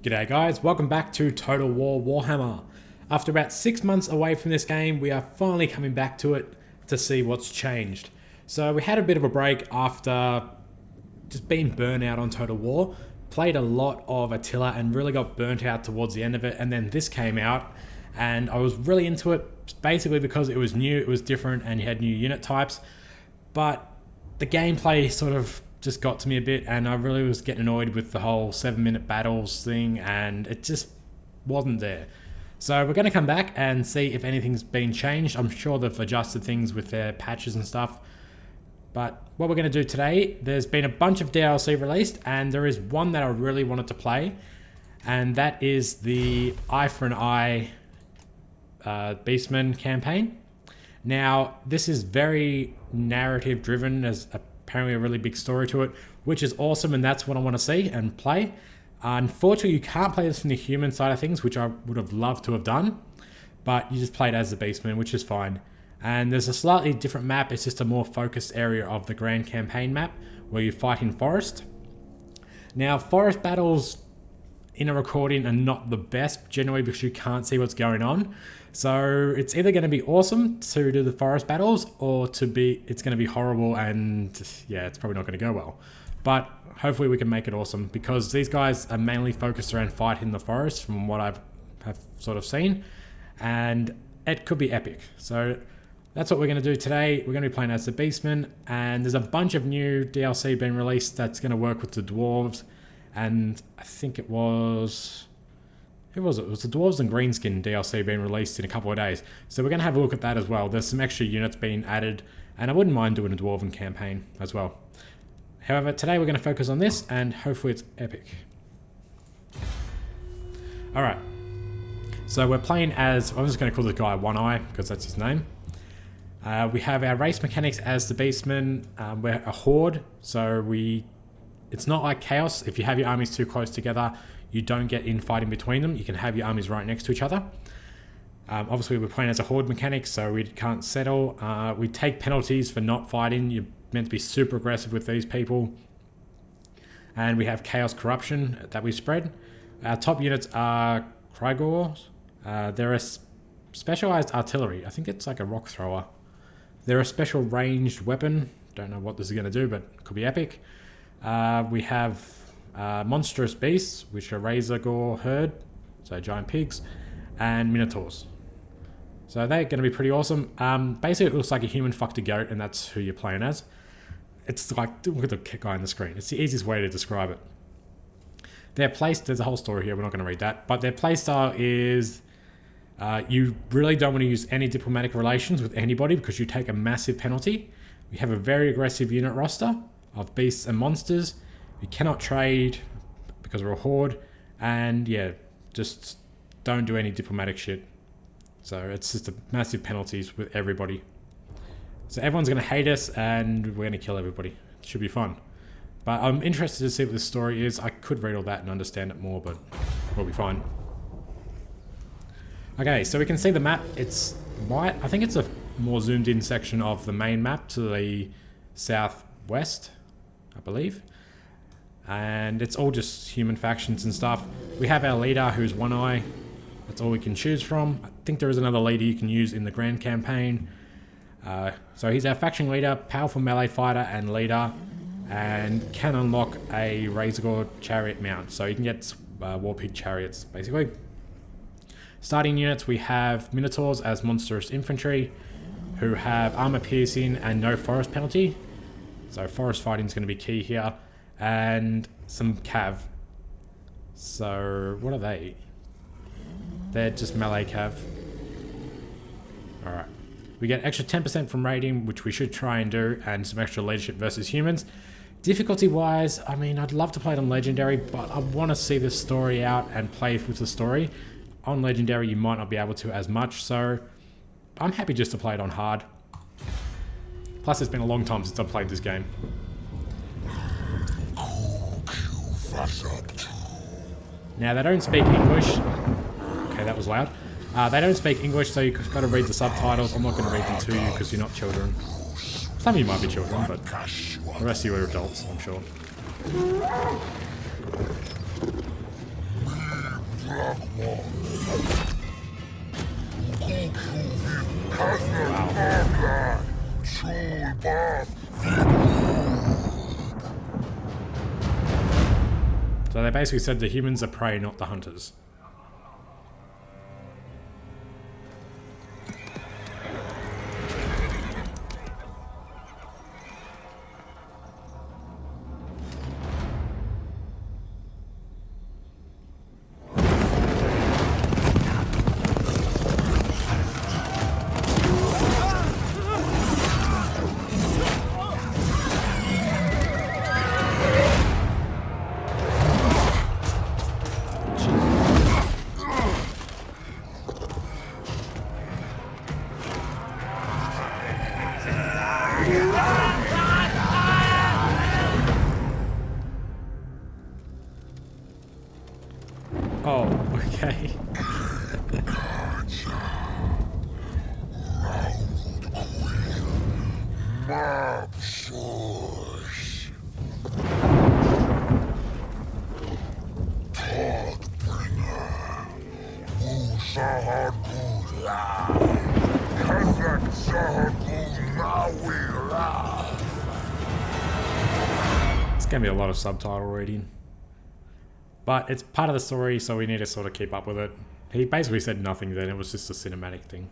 G'day guys, welcome back to Total War Warhammer. After about 6 months away from this game, we are finally coming back to it to see what's changed. So we had a bit of a break after just being burnt out on Total War. Played a lot of Attila and really got burnt out towards the end of it, and then this came out and I was really into it basically because it was new, it was different, and you had new unit types. But the gameplay sort of just got to me a bit, and I really was getting annoyed with the whole 7-minute battles thing, and it just wasn't there. So we're going to come back and see if anything's been changed. I'm sure they've adjusted things with their patches and stuff. But what we're going to do today, there's been a bunch of DLC released, and there is one that I really wanted to play, and that is the Eye for an Eye Beastmen campaign. Now, this is very narrative driven. There's apparently a really big story to it, which is awesome, and that's what I want to see and play. Unfortunately, you can't play this from the human side of things, which I would have loved to have done, but you just played as the Beastman, which is fine. And there's a slightly different map. It's just a more focused area of the grand campaign map where you fight in forest. Now, forest battles in a recording are not the best generally because you can't see what's going on. So it's either going to be awesome to do the forest battles, or it's going to be horrible, and yeah, it's probably not going to go well. But hopefully we can make it awesome, because these guys are mainly focused around fighting in the forest from what have sort of seen, and it could be epic. So that's what we're going to do today. We're going to be playing as the Beastmen, and there's a bunch of new DLC being released that's going to work with the dwarves, and I think it was... Who was it? It was the Dwarves and Greenskin DLC being released in a couple of days. So we're going to have a look at that as well. There's some extra units being added, and I wouldn't mind doing a Dwarven campaign as well. However, today we're going to focus on this, and hopefully it's epic. Alright. So we're playing as... I'm just going to call this guy One Eye, because that's his name. We have our race mechanics as the Beastmen. We're a horde, so it's not like Chaos. If you have your armies too close together, you don't get infighting between them. You can have your armies right next to each other. Obviously, we're playing as a horde mechanic, so we can't settle. We take penalties for not fighting. You're meant to be super aggressive with these people. And we have Chaos Corruption that we spread. Our top units are Krygors. They're a specialized artillery. I think it's like a rock thrower. They're a special ranged weapon. Don't know what this is going to do, but it could be epic. We have monstrous beasts, which are razor gore herd, so giant pigs, and minotaurs. So they're going to be pretty awesome. Basically, it looks like a human fucked a goat, and that's who you're playing as. It's like, look at the guy on the screen. It's the easiest way to describe it. There's a whole story here. We're not going to read that, but their playstyle is you really don't want to use any diplomatic relations with anybody because you take a massive penalty. We have a very aggressive unit roster of beasts and monsters. You cannot trade because we're a horde, and yeah, just don't do any diplomatic shit. So it's just a massive penalties with everybody. So everyone's going to hate us, and we're going to kill everybody. It should be fun. But I'm interested to see what this story is. I could read all that and understand it more, but we'll be fine. Okay, so we can see the map. It's white. I think it's a more zoomed in section of the main map to the southwest, I believe. And it's all just human factions and stuff. We have our leader, who's One Eye. That's all we can choose from. I think there is another leader you can use in the grand campaign. So he's our faction leader, powerful melee fighter and leader, and can unlock a Razorgore chariot mount. So you can get Warpig chariots, basically. Starting units, we have Minotaurs as monstrous infantry, who have armor piercing and no forest penalty. So forest fighting is going to be key here. And some cav. So what are they? They're just melee cav. Alright. We get extra 10% from raiding, which we should try and do, and some extra leadership versus humans. Difficulty wise, I mean, I'd love to play it on legendary, but I want to see the story out and play with the story. On legendary you might not be able to as much, so I'm happy just to play it on hard. Plus it's been a long time since I've played this game. Now they don't speak English. Okay, that was loud. They don't speak English, so you've got to read the subtitles. I'm not going to read them to you because you're not children. Some of you might be children, but the rest of you are adults, I'm sure. So they basically said the humans are prey, not the hunters. Oh, okay. It's gonna be a lot of subtitle reading. But it's part of the story, so we need to sort of keep up with it. He basically said nothing then, it was just a cinematic thing.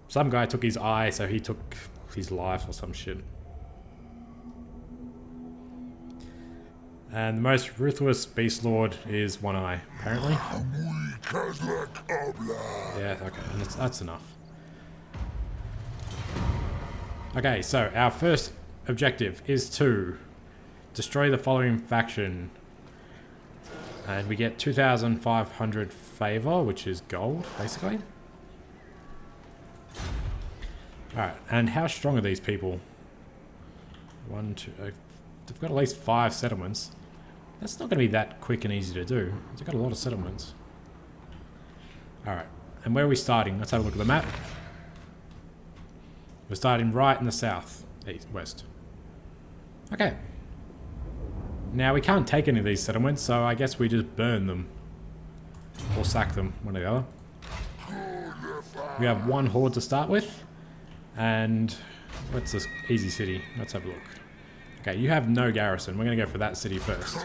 Some guy took his eye, so he took his life or some shit. And the most ruthless beast lord is One Eye, apparently. Yeah, okay, and that's enough. Okay, so our first objective is to destroy the following faction. And we get 2,500 favor, which is gold, basically. Alright, and how strong are these people? One, two, they've got at least 5 settlements. That's not going to be that quick and easy to do. They've got a lot of settlements. Alright, and where are we starting? Let's have a look at the map. We're starting right in the south, east, west. Okay. Now, we can't take any of these settlements, so I guess we just burn them. Or sack them, one or the other. We have one horde to start with. And what's this easy city? Let's have a look. Okay, you have no garrison. We're going to go for that city first.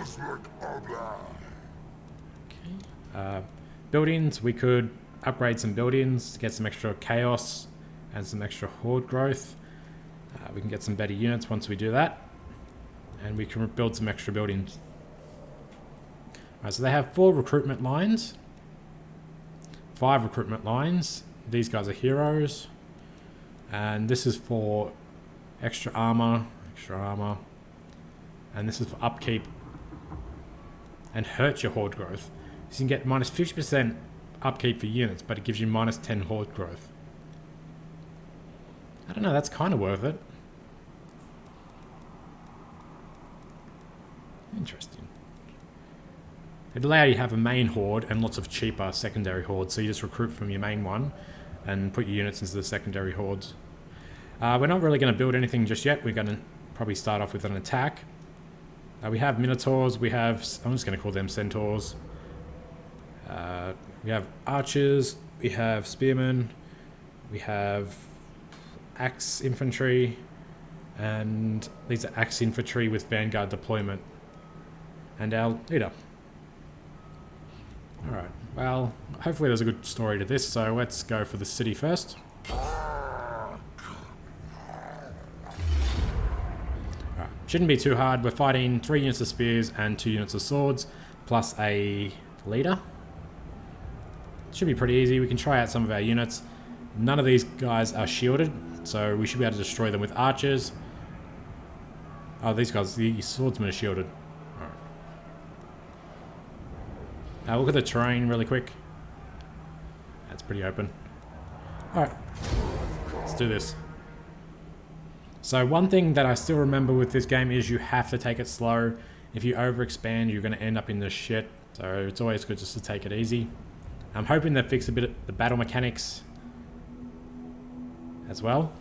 Okay. Buildings, we could upgrade some buildings to get some extra chaos and some extra horde growth. We can get some better units once we do that. And we can build some extra buildings. Alright, so they have 4 recruitment lines. 5 recruitment lines. These guys are heroes. And this is for extra armor. And this is for upkeep. And hurt your horde growth. So you can get minus 50% upkeep for units, but it gives you minus 10 horde growth. I don't know, that's kind of worth it. Interesting. It allows you to have a main horde and lots of cheaper secondary hordes, so you just recruit from your main one and put your units into the secondary hordes. We're not really going to build anything just yet. We're going to probably start off with an attack. We have minotaurs, we have, I'm just going to call them centaurs. We have archers, we have spearmen, we have axe infantry, and these are axe infantry with vanguard deployment. And our leader. Alright, well, hopefully there's a good story to this, so let's go for the city first. Alright, shouldn't be too hard. We're fighting 3 units of spears and 2 units of swords, plus a leader. Should be pretty easy. We can try out some of our units. None of these guys are shielded, so we should be able to destroy them with archers. Oh, these guys, the swordsmen are shielded. Look at the terrain really quick. That's pretty open. Alright, let's do this. So one thing that I still remember with this game is you have to take it slow. If you overexpand, you're going to end up in this shit. So it's always good just to take it easy. I'm hoping they fix a bit of the battle mechanics as well.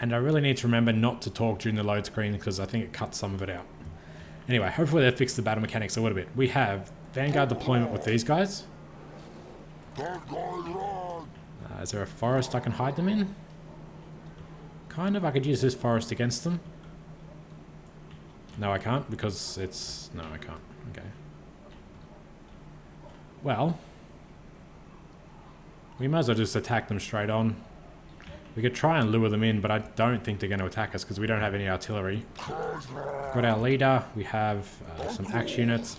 And I really need to remember not to talk during the load screen because I think it cuts some of it out. Anyway, hopefully they fix the battle mechanics a little bit. We have Vanguard deployment with these guys. Is there a forest I can hide them in? Kind of. I could use this forest against them. No, I can't because it's... No, I can't. Okay. Well, we might as well just attack them straight on. We could try and lure them in, but I don't think they're going to attack us because we don't have any artillery. Got our leader. We have some axe units.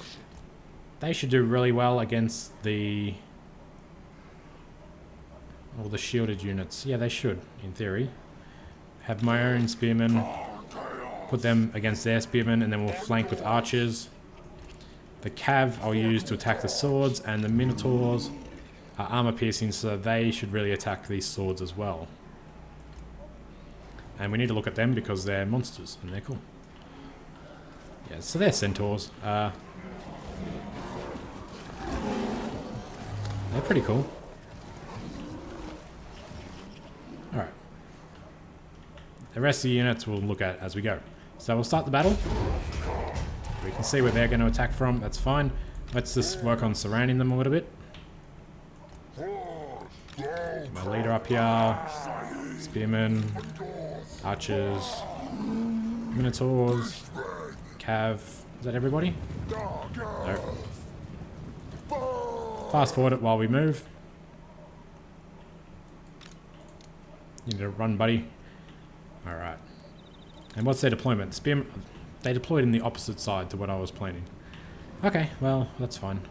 They should do really well against the... all the shielded units. Yeah, they should, in theory. Have my own spearmen. Put them against their spearmen, and then we'll flank with archers. The cav I'll use to attack the swords, and the minotaurs are armor piercing, so they should really attack these swords as well. And we need to look at them because they're monsters, and they're cool. Yeah, so they're centaurs. They're pretty cool. Alright. The rest of the units we'll look at as we go. So we'll start the battle. We can see where they're going to attack from. That's fine. Let's just work on surrounding them a little bit. Get my leader up here. Spearmen. Archers. Minotaurs. Cav. Is that everybody? No. Fast forward it while we move. You need to run, buddy. Alright. And what's their deployment? Spearmen... They deployed in the opposite side to what I was planning. Okay, well, that's fine.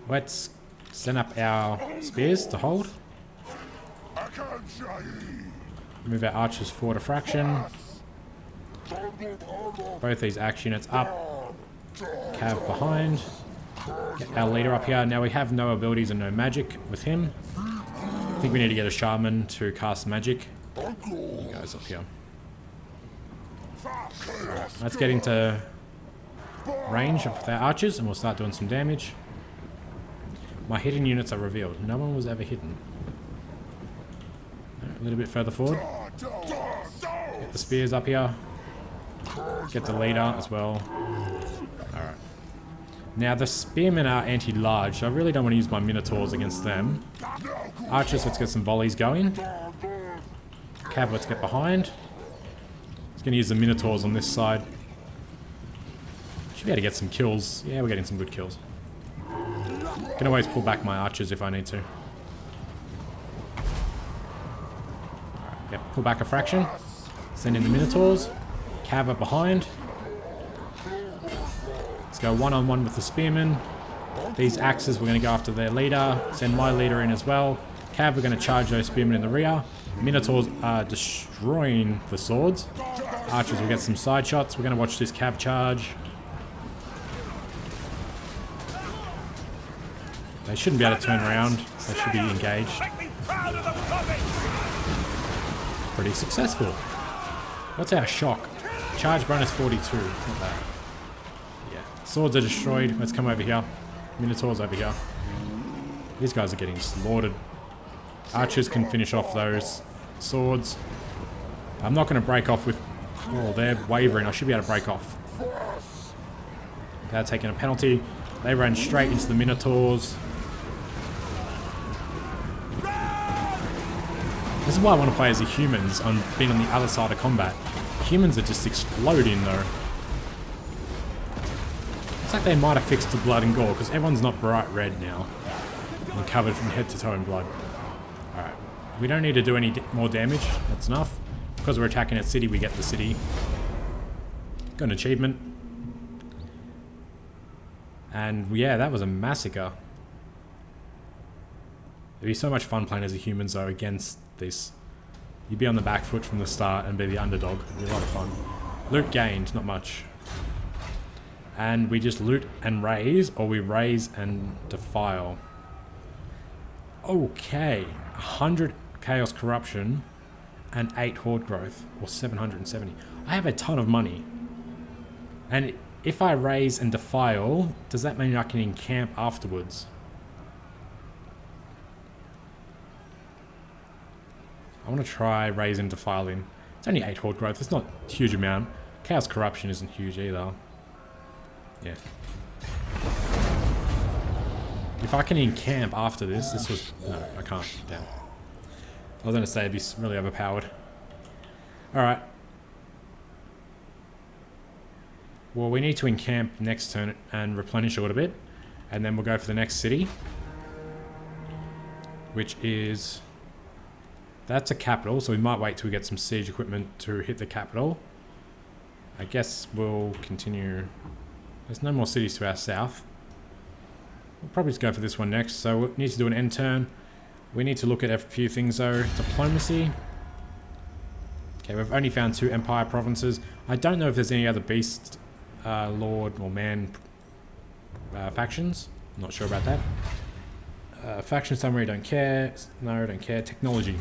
Let's send up our spears to hold. Move our archers forward a fraction. Both these axe units up. Cav behind. Get our leader up here. Now we have no abilities and no magic with him. I think we need to get a shaman to cast magic. He goes up here. Right, let's get into range with our archers and we'll start doing some damage. My hidden units are revealed. No one was ever hidden. A little bit further forward. Get the spears up here. Get the leader as well. Alright. Now the spearmen are anti-large, so I really don't want to use my minotaurs against them. Archers, let's get some volleys going. Cav, let's get behind. Going to use the minotaurs on this side. Should be able to get some kills. Yeah, we're getting some good kills. Can always pull back my archers if I need to. Alright, yep, pull back a fraction. Send in the minotaurs. Cav up behind. Let's go one-on-one with the spearmen. These axes, we're going to go after their leader. Send my leader in as well. Cav, we're going to charge those spearmen in the rear. Minotaurs are destroying the swords. Archers will get some side shots. We're going to watch this cav charge. They shouldn't be able to turn around. They should be engaged. Pretty successful. What's our shock? Charge bonus 42. Not bad. Yeah. Swords are destroyed. Let's come over here. Minotaurs over here. These guys are getting slaughtered. Archers can finish off those swords. I'm not going to break off with... Oh, they're wavering. I should be able to break off. They're taking a penalty. They ran straight into the minotaurs. This is why I want to play as the humans on being on the other side of combat. Humans are just exploding though. It's like they might have fixed the blood and gore because everyone's not bright red now. I'm covered from head to toe in blood. Alright. We don't need to do any more damage. That's enough. Because we're attacking a city, we get the city. Got an achievement. And yeah, that was a massacre. It'd be so much fun playing as a humans though against this. You'd be on the back foot from the start and be the underdog. It'd be a lot of fun. Loot gained, not much. And we just loot and raise, or we raise and defile. Okay. 100 chaos corruption and 8 horde growth, or 770. I have a ton of money. And if I raise and defile, does that mean I can encamp afterwards? I want to try raise and defiling. It's only 8 horde growth, it's not a huge amount. Chaos corruption isn't huge either. Yeah. If I can encamp after this was... No, I can't. Damn. I was going to say it'd be really overpowered. Alright. Well, we need to encamp next turn and replenish a little bit. And then we'll go for the next city. Which is... That's a capital, so we might wait till we get some siege equipment to hit the capital. I guess we'll continue... There's no more cities to our south. We'll probably just go for this one next. So we need to do an end turn. We need to look at a few things though. Diplomacy. Okay, we've only found 2 Empire provinces. I don't know if there's any other beast, lord or man factions. I'm not sure about that. Faction summary, don't care. No, don't care. Technology.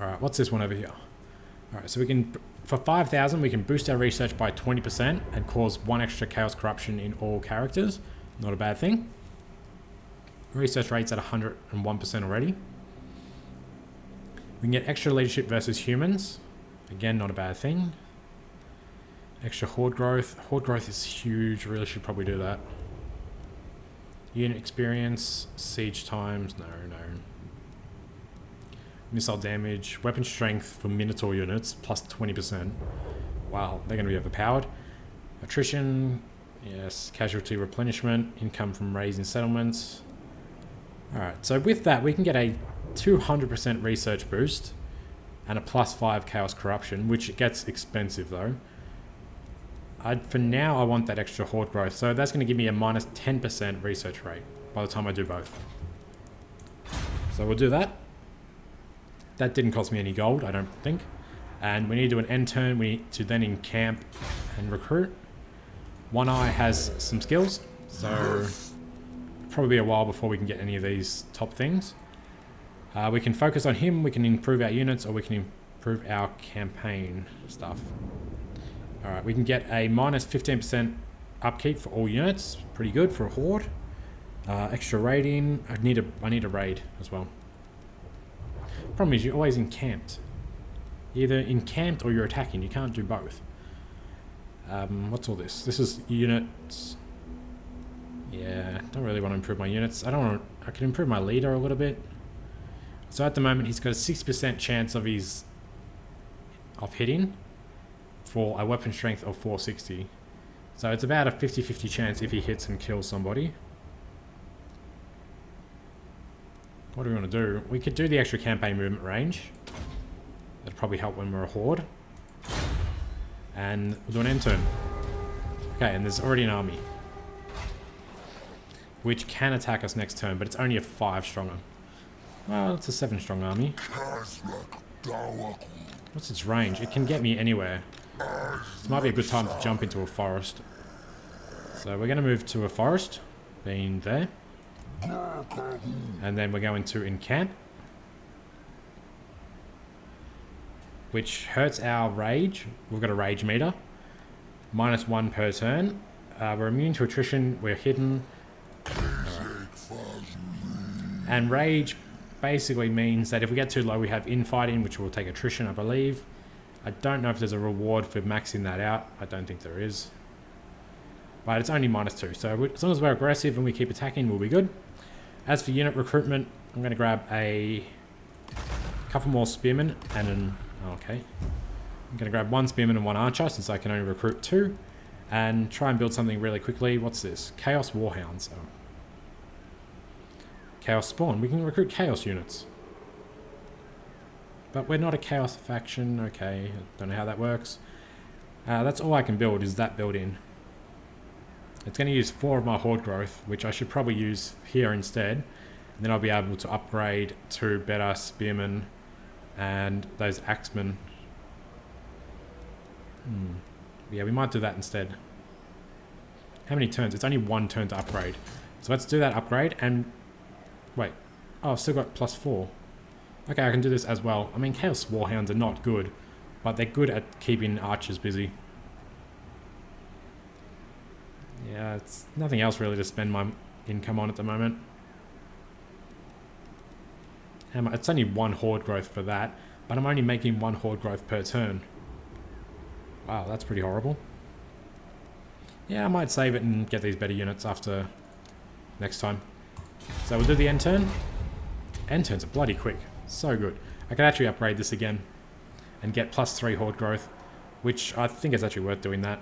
Alright, what's this one over here? Alright, so we can... For 5,000, we can boost our research by 20% and cause 1 extra chaos corruption in all characters. Not a bad thing. Research rate's at 101% already. We can get extra leadership versus humans. Again, not a bad thing. Extra horde growth. Horde growth is huge. Really should probably do that. Unit experience. Siege times. No. Missile damage. Weapon strength for Minotaur units. Plus 20%. Wow, they're going to be overpowered. Attrition. Yes. Casualty replenishment. Income from raids in settlements. Alright, so with that, we can get a 200% research boost. And a plus 5 chaos corruption, which gets expensive though. For now, I want that extra horde growth. So that's going to give me a minus 10% research rate by the time I do both. So we'll do that. That didn't cost me any gold, I don't think. And we need to do an end turn. We need to then encamp and recruit. One Eye has some skills, so probably be a while before we can get any of these top things. We can focus on him, we can improve our units, or we can improve our campaign stuff. Alright, we can get a minus 15% upkeep for all units. Pretty good for a horde. Extra raiding. I need a raid as well. Problem is, you're always encamped. Either encamped or you're attacking. You can't do both. What's all this? This is units. Yeah, don't really want to improve my units. I can improve my leader a little bit. So at the moment, he's got a 6% chance of hitting for a weapon strength of 460. So it's about a 50-50 chance if he hits and kills somebody. What do we want to do? We could do the extra campaign movement range. That'd probably help when we're a horde. And we'll do an end turn. Okay, and there's already an army. Which can attack us next turn, but it's only a 5 stronger. Well, it's a 7 strong army. What's its range? It can get me anywhere. This might be a good time to jump into a forest. So we're going to move to a forest. Being there. And then we're going to encamp. Which hurts our rage. We've got a rage meter. -1 per turn. We're immune to attrition. We're hidden. Right. And rage basically means that if we get too low, we have infighting, which will take attrition, I believe. I don't know if there's a reward for maxing that out. I don't think there is. But it's only -2. So as long as we're aggressive and we keep attacking, we'll be good. As for unit recruitment, I'm going to grab a couple more spearmen and an... Okay. I'm going to grab 1 spearman and 1 archer since I can only recruit 2. And try and build something really quickly. What's this? Chaos Warhounds. Oh. Chaos Spawn. We can recruit Chaos units. But we're not a Chaos faction. Okay. Don't know how that works. That's all I can build is that build-in. It's going to use 4 of my horde growth, which I should probably use here instead. And then I'll be able to upgrade to better spearmen and those axemen. Yeah, we might do that instead. How many turns? It's only 1 turn to upgrade. So let's do that upgrade and... Wait. Oh, I've still got +4. Okay, I can do this as well. I mean, Chaos Warhounds are not good, but they're good at keeping archers busy. Yeah, it's nothing else really to spend my income on at the moment. It's only 1 horde growth for that, but I'm only making 1 horde growth per turn. Wow, that's pretty horrible. Yeah, I might save it and get these better units after next time. So we'll do the end turn. End turns are bloody quick. So good. I could actually upgrade this again and get +3 horde growth, which I think is actually worth doing that.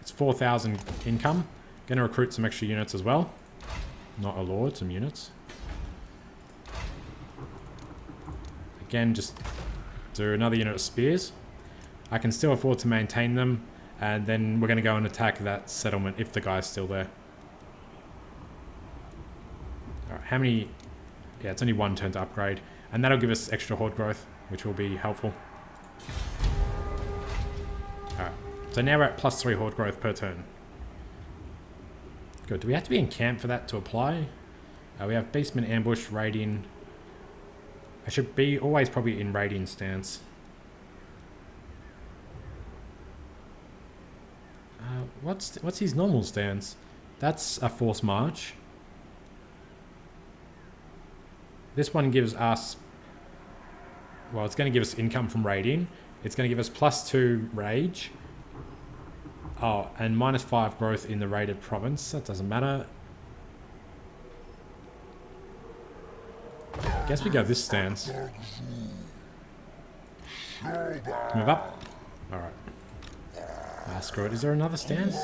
It's 4,000 income. Going to recruit some extra units as well. Not a lord, some units. Again, just do another unit of spears. I can still afford to maintain them, and then we're going to go and attack that settlement if the guy's still there. Alright, how many... Yeah, it's only one turn to upgrade, and that'll give us extra horde growth, which will be helpful. Alright, so now we're at +3 horde growth per turn. Good. Do we have to be in camp for that to apply? We have Beastmen, ambush, raiding. I should be always probably in raiding stance. What's his normal stance? That's a forced march. This one gives us... Well, it's going to give us income from raiding. It's going to give us +2 rage. Oh, and -5 growth in the raided province. That doesn't matter. Guess we go this stance. Move up. Alright. Screw it. Is there another stance?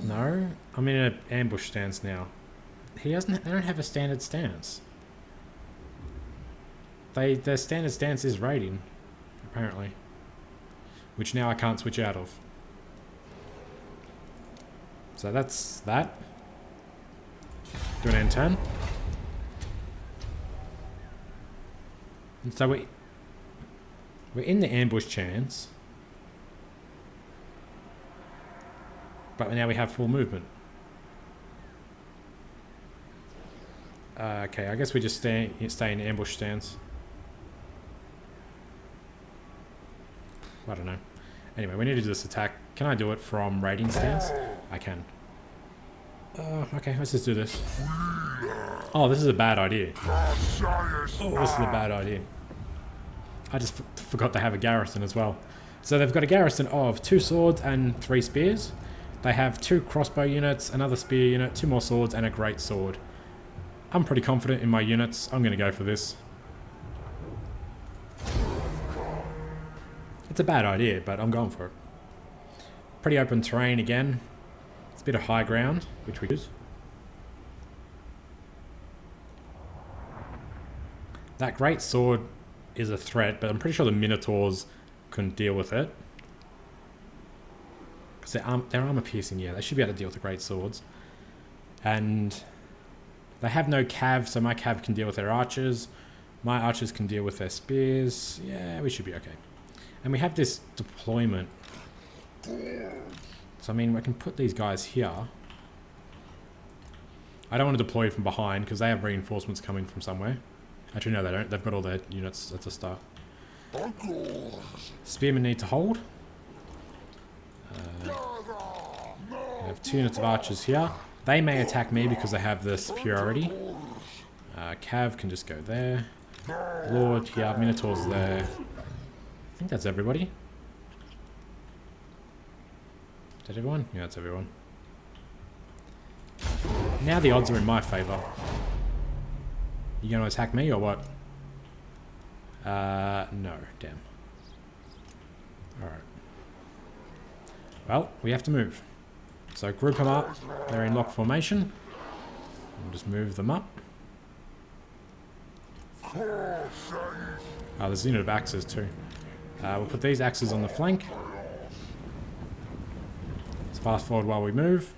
No. I'm in an ambush stance now. They don't have a standard stance. Their standard stance is raiding, apparently. Which now I can't switch out of. So that's that. Do an end turn. And so we're in the ambush chance. But now we have full movement. Okay, I guess we just stay in ambush stance. I don't know. Anyway, we need to do this attack. Can I do it from raiding stance? I can. Okay, let's just do this. Oh, this is a bad idea. Oh, this is a bad idea. I just forgot to have a garrison as well. So they've got a garrison of 2 swords and 3 spears. They have 2 crossbow units, another spear unit, 2 more swords, and a great sword. I'm pretty confident in my units. I'm going to go for this. It's a bad idea, but I'm going for it. Pretty open terrain again. It's a bit of high ground, which we use. That great sword is a threat, but I'm pretty sure the Minotaurs can deal with it. Because they're armor piercing, yeah. They should be able to deal with the great swords. And they have no cav, so my cav can deal with their archers. My archers can deal with their spears. Yeah, we should be okay. And we have this deployment. So, I mean, I can put these guys here. I don't want to deploy from behind because they have reinforcements coming from somewhere. Actually, no, they don't. They've got all their units at the start. Spearmen need to hold. We have 2 units of archers here. They may attack me because they have the superiority. Cav can just go there. Lord here, Minotaur's there. I think that's everybody. Is that everyone? Yeah, that's everyone. Now the odds are in my favour. You going to attack me or what? No, damn. Alright. Well, we have to move. So group them up. They're in lock formation. We'll just move them up. Oh, there's a unit of axes too. We'll put these axes on the flank. Let's fast forward while we move.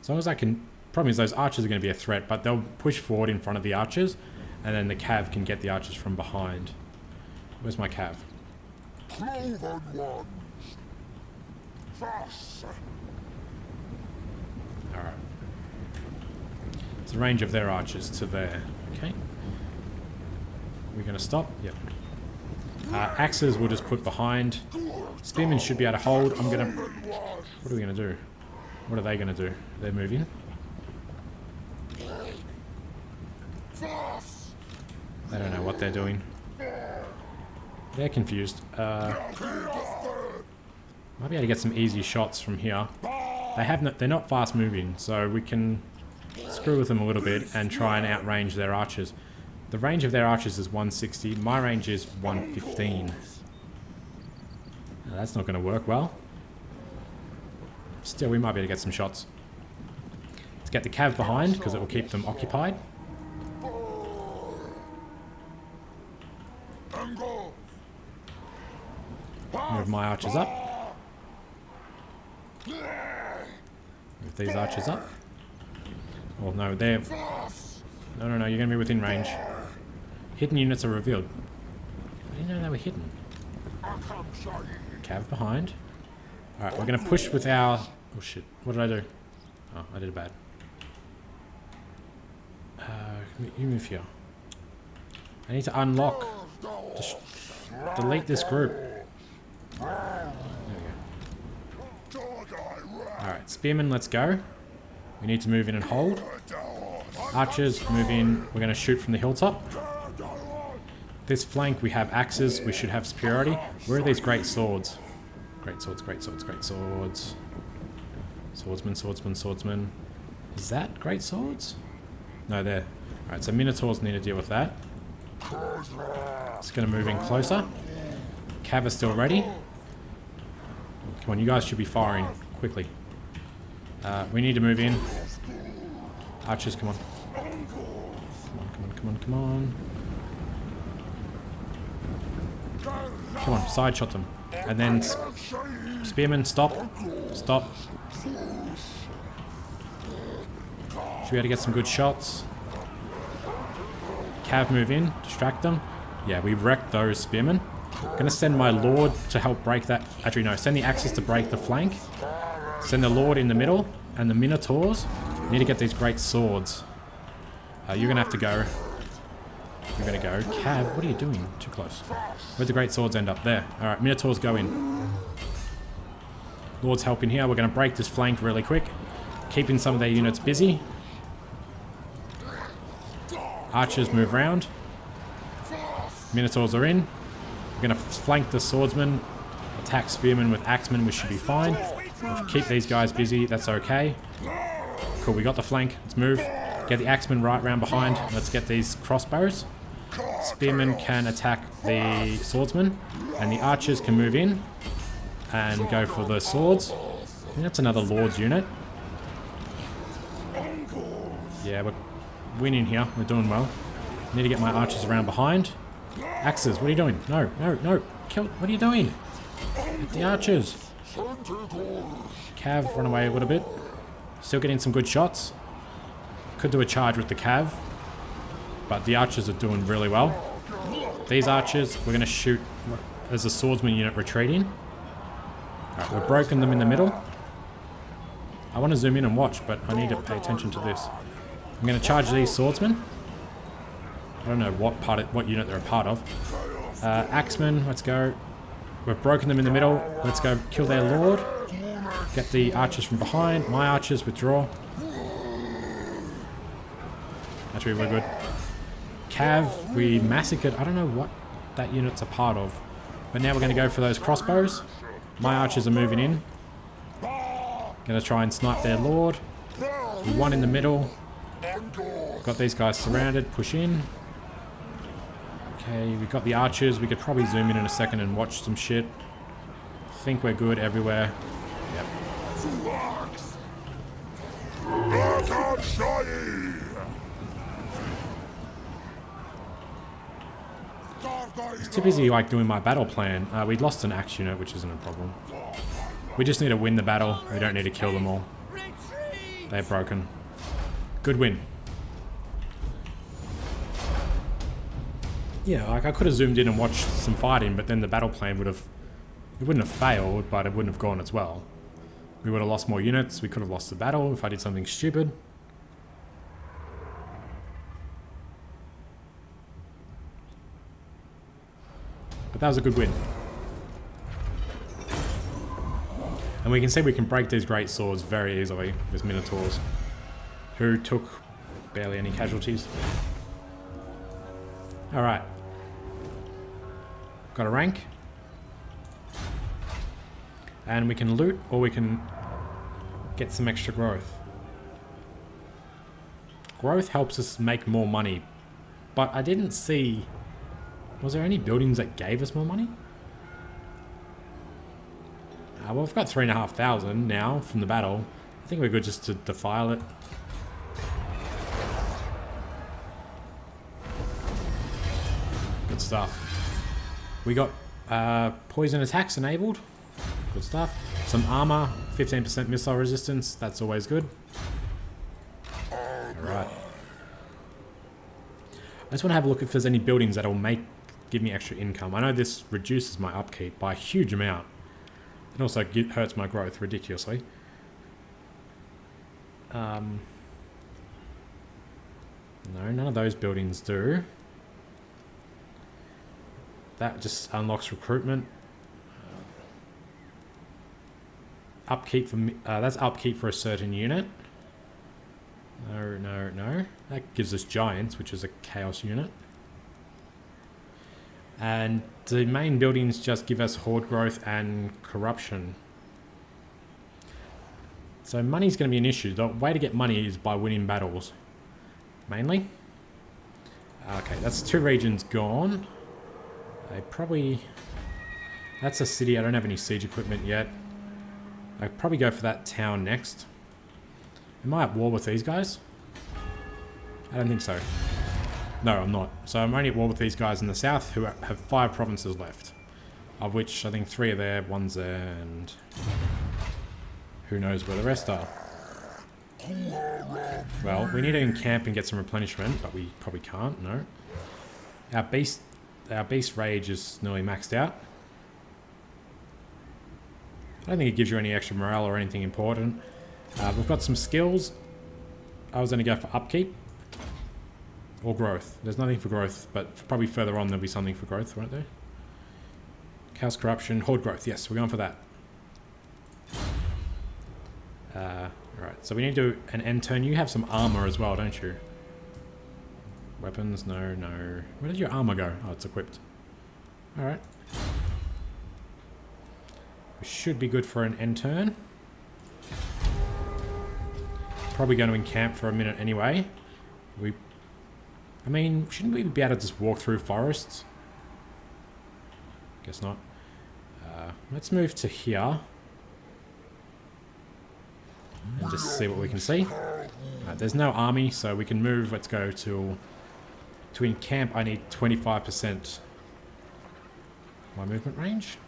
As long as I can... Problem is those archers are going to be a threat, but they'll push forward in front of the archers, and then the cav can get the archers from behind. Where's my cav? Alright. It's the range of their archers to there. Okay. We're going to stop? Yep. Axes we'll just put behind. Spearmen should be able to hold. I'm going to... What are we going to do? What are they going to do? They're moving. They don't know what they're doing. They're confused. Might be able to get some easy shots from here. They're not fast moving, so we can screw with them a little bit and try and outrange their archers. The range of their archers is 160. My range is 115. Now, that's not going to work well. Still, we might be able to get some shots. Let's get the cav behind, because it will keep them occupied. Move my archers up. Move these archers up. Oh no, they're... No, you're going to be within range. Hidden units are revealed. I didn't know they were hidden. Cav behind. Alright, we're going to push with our... Oh shit, what did I do? Oh, I did it bad. You move here. I need to unlock... Just delete this group. There we go. Alright, spearmen, let's go. We need to move in and hold. Archers, move in. We're going to shoot from the hilltop. This flank, we have axes. We should have superiority. Where are these great swords? Great swords, great swords, great swords. Swordsman, swordsman, swordsman. Is that great swords? No, there. Alright, so Minotaurs need to deal with that. It's going to move in closer. Cav is still ready. Come on, you guys should be firing quickly. We need to move in. Archers, come on. Come on, come on, come on, come on. Come on, side shot them. And then spearmen, stop. Stop. Should be able to get some good shots. Cav move in, distract them. Yeah, we wrecked those spearmen. I'm gonna send my lord to help break that. Actually, no, send the axes to break the flank. Send the lord in the middle, and the minotaurs need to get these great swords. You're gonna have to go. You're gonna go. Cav, what are you doing? Too close. Where'd the great swords end up? There. Alright, minotaurs go in. Lord's helping here. We're gonna break this flank really quick. Keeping some of their units busy. Archers move round. Minotaurs are in. We're going to flank the swordsman. Attack spearmen with axemen, which should be fine. We'll keep these guys busy. That's okay. Cool, we got the flank. Let's move. Get the axemen right round behind. Let's get these crossbows. Spearmen can attack the swordsman. And the archers can move in and go for the swords. I think that's another lord's unit. Yeah, we're winning here. We're doing well. Need to get my archers around behind. Axes, what are you doing? No, no, no. Kill. What are you doing? Get the archers. Cav, run away a little bit. Still getting some good shots. Could do a charge with the cav. But the archers are doing really well. These archers, we're going to shoot as a swordsman unit retreating. Alright, we've broken them in the middle. I want to zoom in and watch, but I need to pay attention to this. I'm going to charge these swordsmen. I don't know what unit they're a part of. Axemen, let's go. We've broken them in the middle. Let's go kill their lord. Get the archers from behind. My archers withdraw. Actually, we're good. Cav, we massacred. I don't know what that unit's a part of. But now we're going to go for those crossbows. My archers are moving in. Going to try and snipe their lord. One in the middle. Got these guys surrounded. Push in. Okay, we've got the archers. We could probably zoom in a second and watch some shit. Think we're good everywhere. Yep. I was too busy like doing my battle plan. We lost an axe unit, which isn't a problem. We just need to win the battle. We don't need to kill them all. They're broken. Good win. Yeah, like I could have zoomed in and watched some fighting, but then the battle plan would have... It wouldn't have failed, but it wouldn't have gone as well. We would have lost more units. We could have lost the battle if I did something stupid. But that was a good win. And we can see we can break these great swords very easily with Minotaurs, who took barely any casualties. Alright. Got a rank. And we can loot or we can get some extra growth. Growth helps us make more money. But I didn't see... Was there any buildings that gave us more money? Well, we've got 3,500 now from the battle. I think we're good just to defile it. Good stuff. We got poison attacks enabled. Good stuff. Some armor, 15% missile resistance. That's always good. Alright. I just want to have a look if there's any buildings that'll give me extra income. I know this reduces my upkeep by a huge amount. It also hurts my growth ridiculously. No, none of those buildings do. That just unlocks recruitment. Upkeep for that's upkeep for a certain unit. No, no, no. That gives us giants, which is a chaos unit. And the main buildings just give us horde growth and corruption. So money's going to be an issue. The way to get money is by winning battles. Mainly. Okay, that's 2 regions gone. They probably... That's a city. I don't have any siege equipment yet. I'd probably go for that town next. Am I at war with these guys? I don't think so. No, I'm not. So I'm only at war with these guys in the south who have 5 provinces left. Of which I think 3 are there, 1's there, and... who knows where the rest are. Well, we need to encamp and get some replenishment, but we probably can't, no. Our beast rage is nearly maxed out. I don't think it gives you any extra morale or anything important. We've got some skills. I was going to go for upkeep. Or growth. There's nothing for growth, but probably further on there'll be something for growth, won't there? Chaos corruption, horde growth. Yes, we're going for that. Alright, so we need to do an end turn. You have some armor as well, don't you? Weapons, no, no. Where did your armor go? Oh, it's equipped. Alright. We should be good for an end turn. Probably going to encamp for a minute anyway. I mean, shouldn't we be able to just walk through forests? Guess not. Let's move to here. And just see what we can see. There's no army, so we can move. Let's go to encamp. I need 25% my movement range.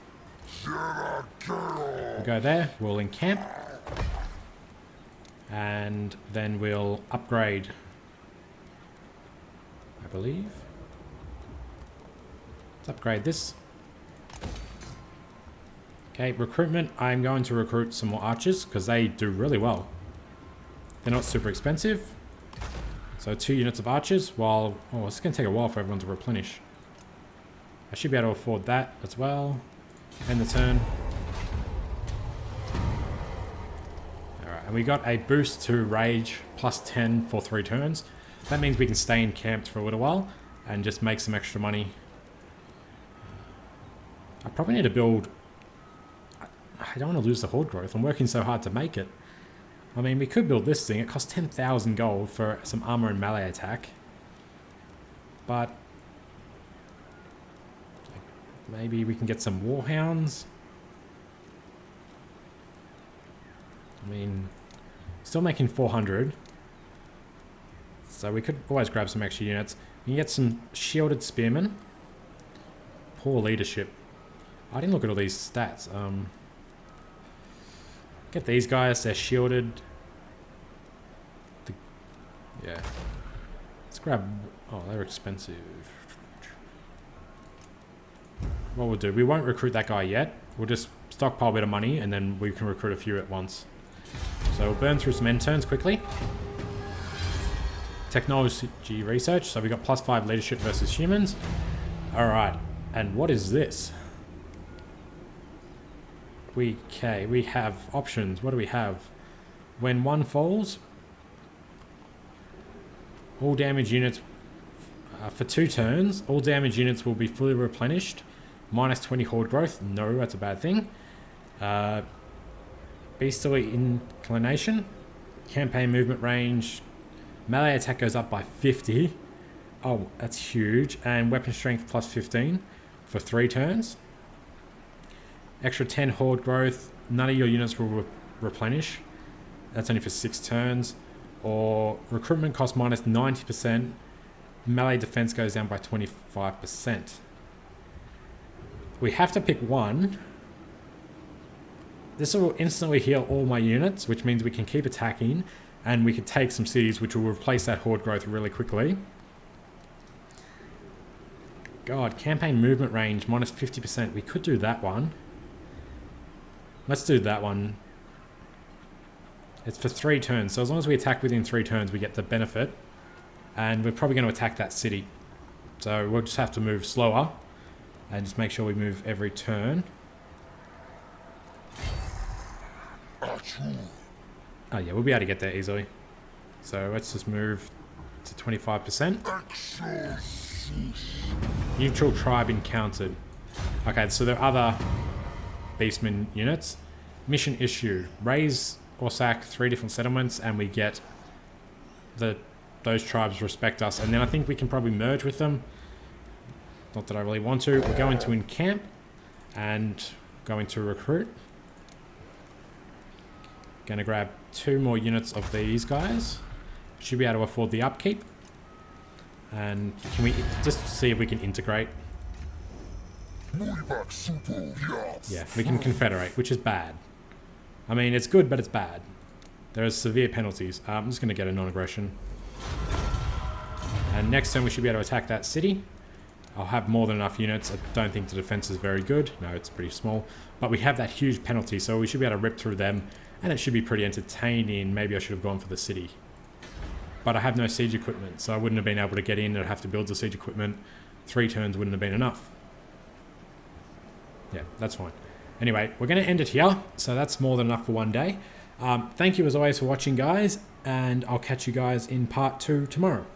We'll go there. We'll encamp. And then we'll upgrade, I believe. Let's upgrade this. Okay, recruitment. I'm going to recruit some more archers because they do really well. They're not super expensive. So 2 units of archers while... Oh, it's going to take a while for everyone to replenish. I should be able to afford that as well. End the turn. Alright, and we got a boost to rage plus 10 for 3 turns. That means we can stay encamped for a little while and just make some extra money. I probably need to build... I don't want to lose the horde growth. I'm working so hard to make it. I mean, we could build this thing. It costs 10,000 gold for some armor and melee attack. But... maybe we can get some warhounds. I mean, still making 400. So we could always grab some extra units. We can get some shielded spearmen. Poor leadership. I didn't look at all these stats. Get these guys, they're shielded. Yeah. Let's grab... oh, they're expensive. What we'll do, we won't recruit that guy yet. We'll just stockpile a bit of money and then we can recruit a few at once. So we'll burn through some end turns quickly. Technology research. So we got +5 leadership versus humans. Alright. And what is this? We have options. What do we have? When one falls, all damage units for 2 turns, all damage units will be fully replenished. Minus 20 horde growth. No, that's a bad thing. Beastly inclination. Campaign movement range. Melee attack goes up by 50. Oh, that's huge. And weapon strength plus 15 for 3 turns. Extra 10 horde growth. None of your units will replenish. That's only for 6 turns. Or recruitment cost minus 90%. Melee defense goes down by 25%. We have to pick one. This will instantly heal all my units, which means we can keep attacking, and we can take some cities, which will replace that horde growth really quickly. God, campaign movement range minus 50%. We could do that one. Let's do that one. It's for 3 turns, so as long as we attack within 3 turns, we get the benefit. And we're probably going to attack that city. So we'll just have to move slower and just make sure we move every turn. Oh yeah, we'll be able to get there easily. So let's just move to 25%. Neutral tribe encountered. Okay, so there are other Beastmen units. Mission issue. Raise or sack 3 different settlements and we get those tribes respect us. And then I think we can probably merge with them. Not that I really want to. We're going to encamp and going to recruit. Going to grab 2 more units of these guys. Should be able to afford the upkeep. And can we just see if we can integrate? Yeah, we can confederate, which is bad. I mean, it's good, but it's bad. There are severe penalties. I'm just going to get a non-aggression. And next turn we should be able to attack that city. I'll have more than enough units. I don't think the defense is very good. No, it's pretty small. But we have that huge penalty, so we should be able to rip through them. And it should be pretty entertaining. Maybe I should have gone for the city. But I have no siege equipment, so I wouldn't have been able to get in. I'd have to build the siege equipment. 3 turns wouldn't have been enough. Yeah, that's fine. Anyway, we're going to end it here. So that's more than enough for one day. Thank you as always for watching, guys. And I'll catch you guys in part 2 tomorrow.